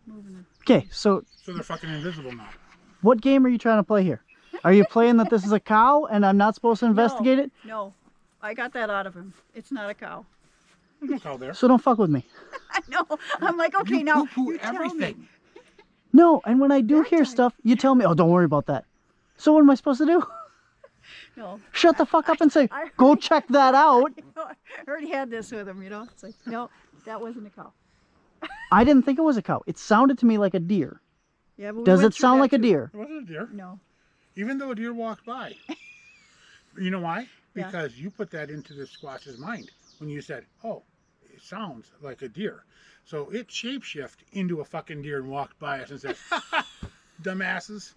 Moving it. Okay, so So they're fucking invisible now. what game are you trying to play here? Are you playing that this is a cow and I'm not supposed to investigate it? No, I got that out of him. It's not a cow. There's no cow there. So don't fuck with me. I know. I'm like, okay, You now poo-poo you tell me. everything. No, and when I do That hear time- stuff, you tell me, oh, don't worry about that. So what am I supposed to do? No. Shut the fuck up and say, I go check that out. I already had this with him, you know? It's like, no, that wasn't a cow. I didn't think it was a cow. It sounded to me like a deer. Yeah, but we Does went it through sound that like a too. deer? It wasn't a deer. No. Even though a deer walked by. You know why? Yeah. Because you put that into the squash's mind when you said, oh, it sounds like a deer. So it shapeshift into a fucking deer and walked by us and said, ha ha, dumbasses.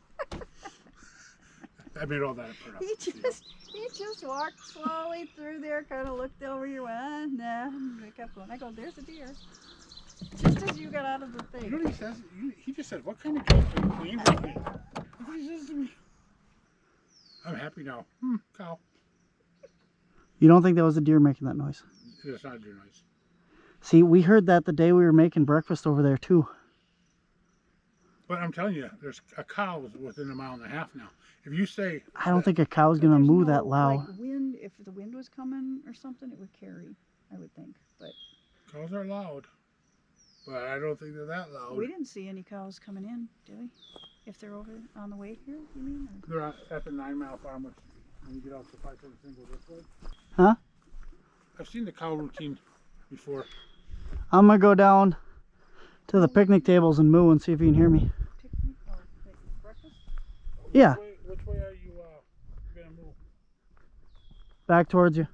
I made all that up. He just walked slowly through there, kind of looked over here, went, nah, and I kept going. I go, there's a deer. Just as you got out of the You thing. know what he says? He just said, what kind of cake are you clean with me? That's what he says to me. I'm happy now. Cow. You don't think that was a deer making that noise? It's not a deer noise. See, we heard that the day we were making breakfast over there too. But I'm telling you, there's a cow within 1.5 miles now. If you say, I don't think a cow's But gonna there's moo no, that loud. Like wind, if the wind was coming or something, it would carry, I would think. But cows are loud, but I don't think they're that loud. we didn't see any cows coming in, did we? If they're over on the way here, you mean? Or? They're at the 9 Mile Farm, which when you get out to 517 go this way. Huh? I've seen the cow routine before. I'm gonna go down to the picnic tables and moo and see if you can hear me. Picnic or like breakfast? Yeah. Which way are you gonna move? Back towards you.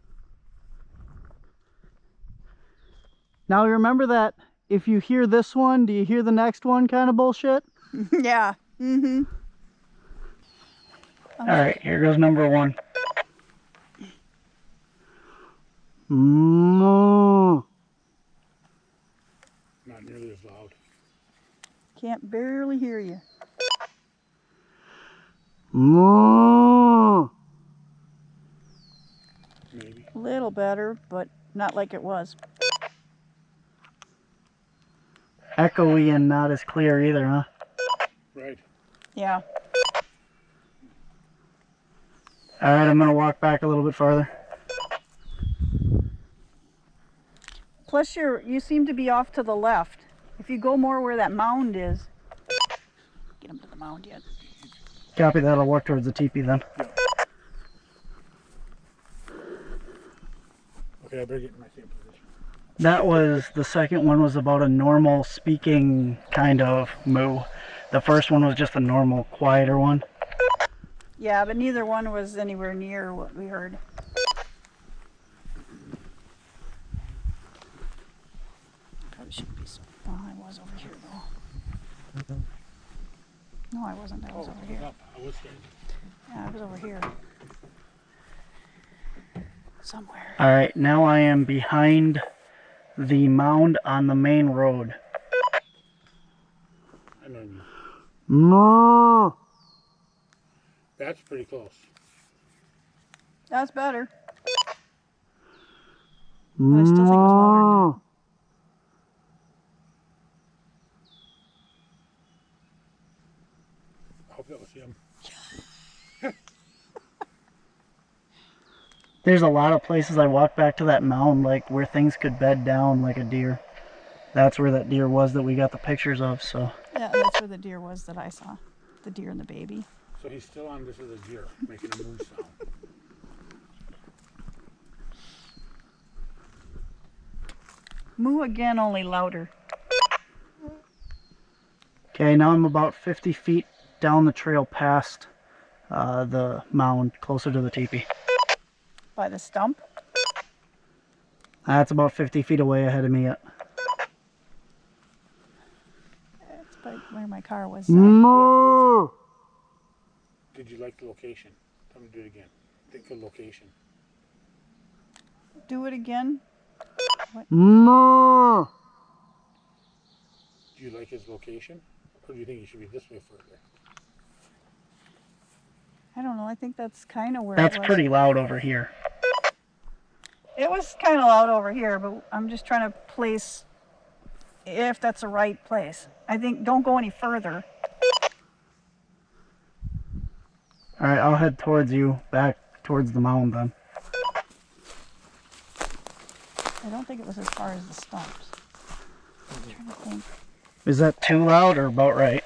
Now remember that if you hear this one, do you hear the next one kind of bullshit? Yeah. Mm-hmm. Alright, here goes number one. Moo. Not nearly as loud. Can't barely hear you. Moo. Maybe. A little better, but not like it was. Echoey and not as clear either, huh? Right. Yeah. Alright, I'm gonna walk back a little bit farther. Plus, you seem to be off to the left. If you go more where that mound is, get him to the mound yet. Copy that, I'll walk towards the teepee then. Okay, I better get in my same position. That was, the second one was about a normal speaking kind of moo. The first one was just a normal, quieter one. Yeah, but neither one was anywhere near what we heard. Probably shouldn't be so. Oh, I was over here though. No, I wasn't. I was over here. Up. I was saying. Yeah, I was over here. Somewhere. Alright, now I am behind the mound on the main road. I know you. Moo. That's pretty close. That's better. Moo. I still think it was louder than I hope that was him. There's a lot of places I walked back to that mound, like where things could bed down like a deer. That's where that deer was that we got the pictures of, so. Yeah, that's where the deer was that I saw. The deer and the baby. So he's still on this as a deer, making a moo sound. Moo again, only louder. Okay, now I'm about 50 feet down the trail past the mound, closer to the teepee. By the stump. That's about 50 feet away ahead of me yet. That's by where my car was. Moo! Did you like the location? Tell me to do it again. Think of location. Do it again. Moo! Do you like his location? Or do you think he should be this way further? I don't know. I think that's kind of where That's it was. pretty loud over here. It was kind of loud over here, but I'm just trying to place if that's the right place. I think don't go any further. Alright, I'll head towards you, back towards the mound then. I don't don't think it was as far as the stumps. I'm trying to think. Is that too loud or about right?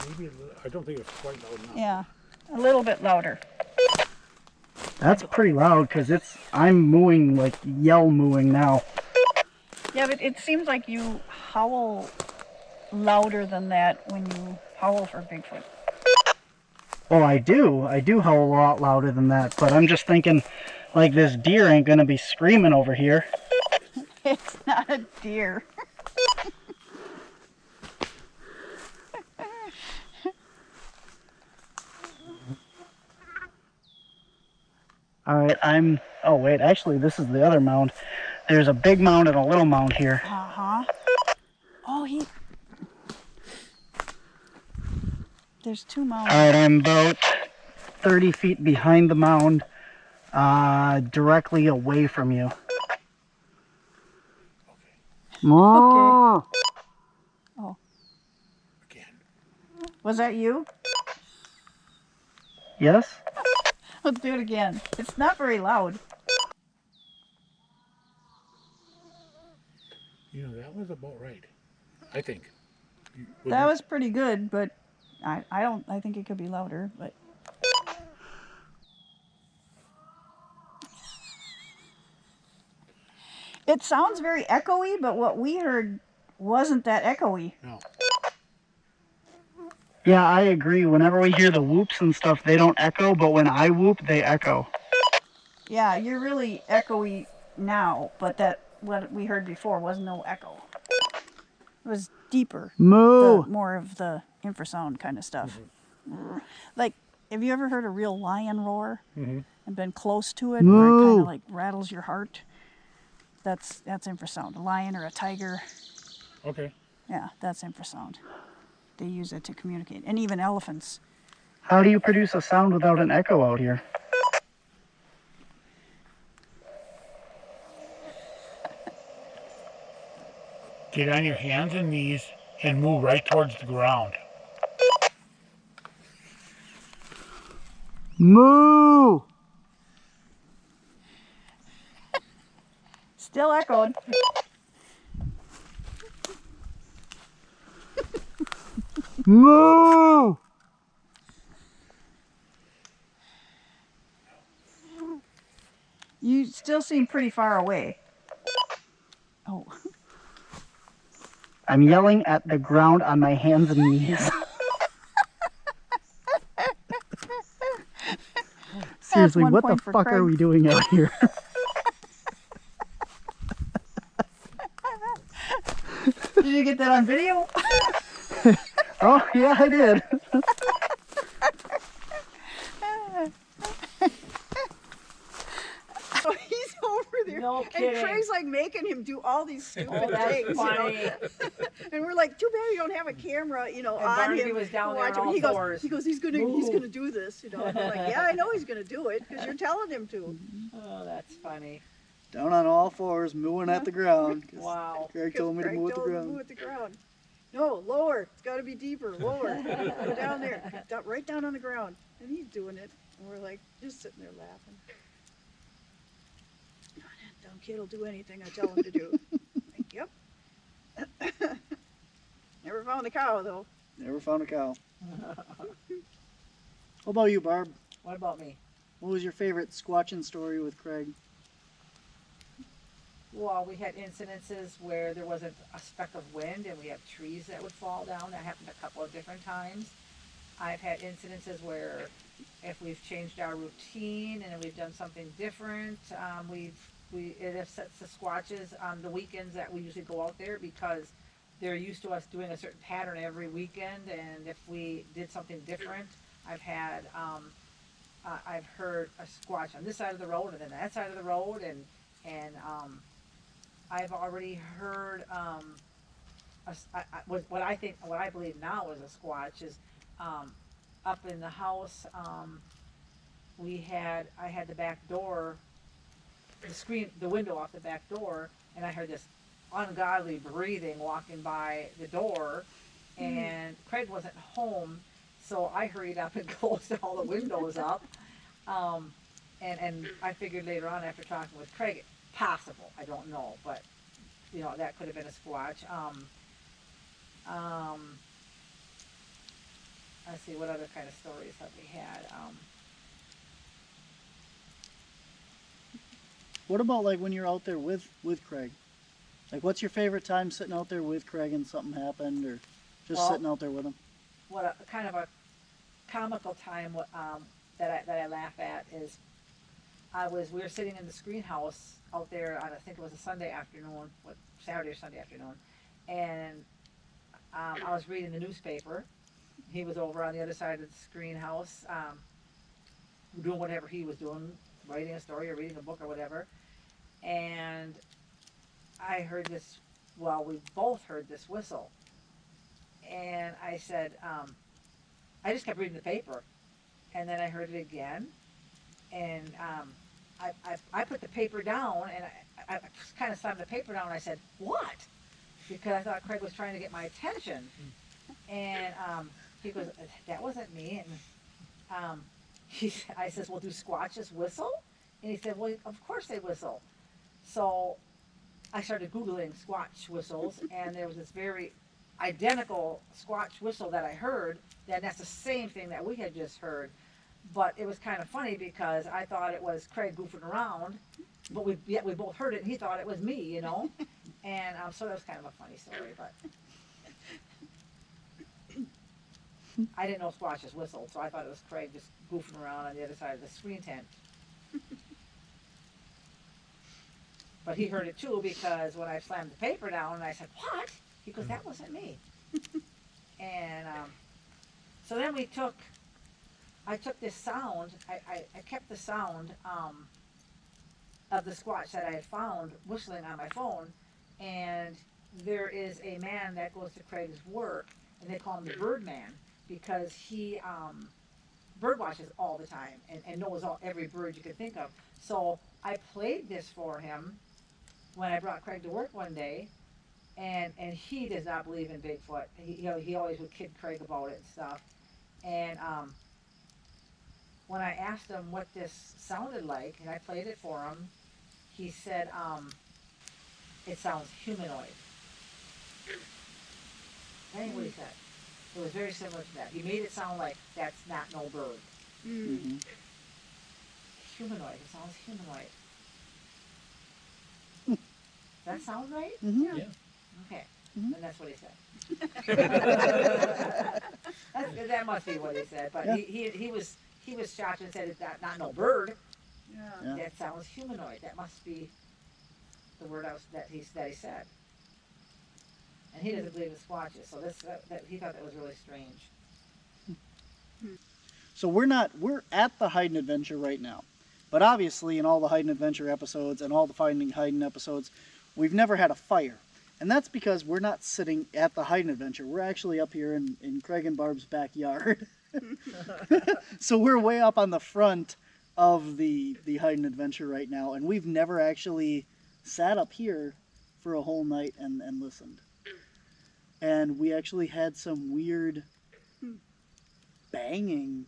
Maybe a little, I don't think it's quite loud enough. Yeah, a little bit louder. That's pretty loud because I'm mooing, like yell mooing now. Yeah, but it seems like you howl louder than that when you howl for Bigfoot. Oh, I do howl a lot louder than that, but I'm just thinking, like, this deer ain't gonna be screaming over here. It's not a deer. Alright, oh wait, actually this is the other mound. There's a big mound and a little mound here. Uh-huh. Oh, there's two mounds. Alright, I'm about 30 feet behind the mound, directly away from you. Moo! Oh, Again. was that you? Yes? Let's do it again. It's not very loud. You know, that was about right. I think. That was pretty good, but I think it could be louder, but. It sounds very echoey, but what we heard wasn't that echoey. No. Yeah, I agree. Whenever we hear the whoops and stuff, they don't echo, but when I whoop, they echo. Yeah, you're really echoey now, but what we heard before was no echo. It was deeper. Moo! More of the infrasound kind of stuff. Like, have you ever heard a real lion roar and been close to it, where it kind of like rattles your heart? That's infrasound. A lion or a tiger. Okay. Yeah, that's infrasound. They use it to communicate. And even elephants. How do you produce a sound without an echo out here? Get on your hands and knees and move right towards the ground. Moo! Still echoed. Moo! You still seem pretty far away. Oh. I'm yelling at the ground on my hands and knees. Seriously, one what the point for fuck are Craig. we doing out here? Did you get that on video? Oh, yeah, I did. Oh, he's over there. No and kidding. Craig's like making him do all these stupid That's things. funny. You know? And we're like, too bad you don't have a camera, And on Barnaby him. was down to there watch on him. all He fours. goes, he's gonna do this, And I'm like, yeah, I know he's gonna do it because you're telling him to. Oh, that's funny. Down on all fours, mooing at the ground. 'cause Wow. Greg told me to Craig moo at the told him to ground. move at the ground. No, lower. It's got to be deeper. Lower. Go down there. Right down on the ground. And he's doing it. And we're like, just sitting there laughing. That dumb kid will do anything I tell him to do. Like, yep. Never found the cow, though. Never found a cow. What about you, Barb? What about me? What was your favorite squatching story with Craig? Well, we had incidences where there wasn't a speck of wind and we have trees that would fall down. That happened a couple of different times. I've had incidences where if we've changed our routine and we've done something different, it upsets the squatches on the weekends that we usually go out there because they're used to us doing a certain pattern every weekend, and if we did something different, I've heard a squatch on this side of the road and then that side of the road, and I've already heard what I believe now is a squatch is up in the house. I had the back door, the window off the back door, and I heard this ungodly breathing walking by the door, and Craig wasn't home, so I hurried up and closed all the windows up. And I figured later on after talking with Craig, possible, I don't know, but you know, that could have been a squatch. Let's see, what other kind of stories have we had? What about like when you're out there with Craig? Like, what's your favorite time sitting out there with Craig and something happened, or just Well, sitting out there with him? what a kind of a comical time that I laugh at is we were sitting in the screen house out there on, I think it was a Sunday afternoon, Saturday or Sunday afternoon, and I was reading the newspaper. He was over on the other side of the screen house, doing whatever he was doing, writing a story or reading a book or whatever. And I heard this, well, we both heard this whistle. And I said, I just kept reading the paper. And then I heard it again. And I put the paper down, and I kind of slammed the paper down, and I said, what? Because I thought Craig was trying to get my attention. And he goes, that wasn't me. And I says, well, do squatches whistle? And he said, well, of course they whistle. So I started Googling squatch whistles, and there was this very identical squatch whistle that I heard, and that's the same thing that we had just heard. But it was kind of funny because I thought it was Craig goofing around, but we both heard it, and he thought it was me, you know? And so that was kind of a funny story, but I didn't know squatches whistled, so I thought it was Craig just goofing around on the other side of the screen tent. But he heard it too, because when I slammed the paper down and I said, what? He goes, that wasn't me. And so then I took this sound, I kept the sound of the squatch that I had found whistling on my phone. And there is a man that goes to Craig's work, and they call him the Bird Man, because he bird watches all the time and knows every bird you could think of. So I played this for him when I brought Craig to work one day, and he does not believe in Bigfoot. He always would kid Craig about it and stuff. And when I asked him what this sounded like, and I played it for him, he said, it sounds humanoid. That ain't what he said. It was very similar to that. He made it sound like that's not no bird. Mm-hmm. Humanoid. It sounds humanoid. That sound right? Mm-hmm. Yeah. Okay. Mhm. Then that's what he said. That must be what he said. But Yeah. he was shocked and said it's not no bird. Yeah. That sounds humanoid. That must be the word that he said. And he doesn't believe in squatches, so he thought that was really strange. So we're at the Hyden Adventure right now. But obviously in all the Hyden Adventure episodes and all the Finding Hyden episodes, we've never had a fire. And that's because we're not sitting at the Hyden Adventure. We're actually up here in Craig and Barb's backyard. So we're way up on the front of the Hyden Adventure right now, and we've never actually sat up here for a whole night and listened. And we actually had some weird banging,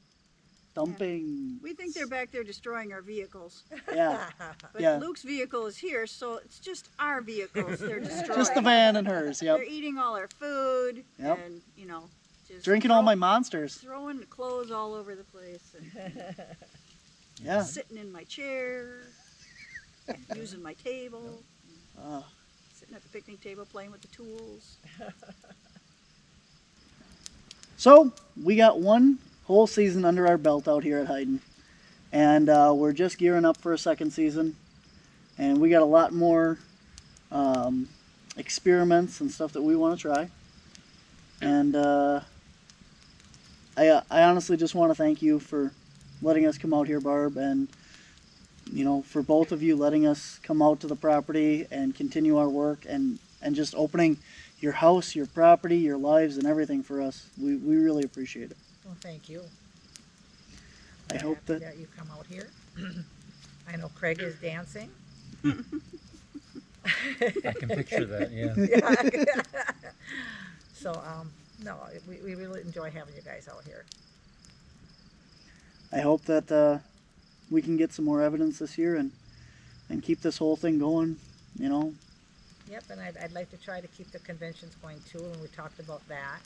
thumping. We think they're back there destroying our vehicles. Yeah, But yeah. Luke's vehicle is here, so it's just our vehicles they're destroying. Just the van and hers, yep. They're eating all our food Yep. and, just Drinking all my monsters. throwing the clothes all over the place and Yeah. sitting in my chair, using my table, sitting at the picnic table playing with the tools. So we got one whole season under our belt out here at Hyden, and we're just gearing up for a second season, and we got a lot more experiments and stuff that we want to try. And I honestly just want to thank you for letting us come out here, Barb, and for both of you letting us come out to the property and continue our work and just opening your house, your property, your lives, and everything for us. We really appreciate it. Well, thank you. I hope Happy that you come out here. I know Craig is dancing. I can picture that, yeah. So, no, we really enjoy having you guys out here. I hope that we can get some more evidence this year and keep this whole thing going, you know. Yep, and I'd like to try to keep the conventions going too, and we talked about that.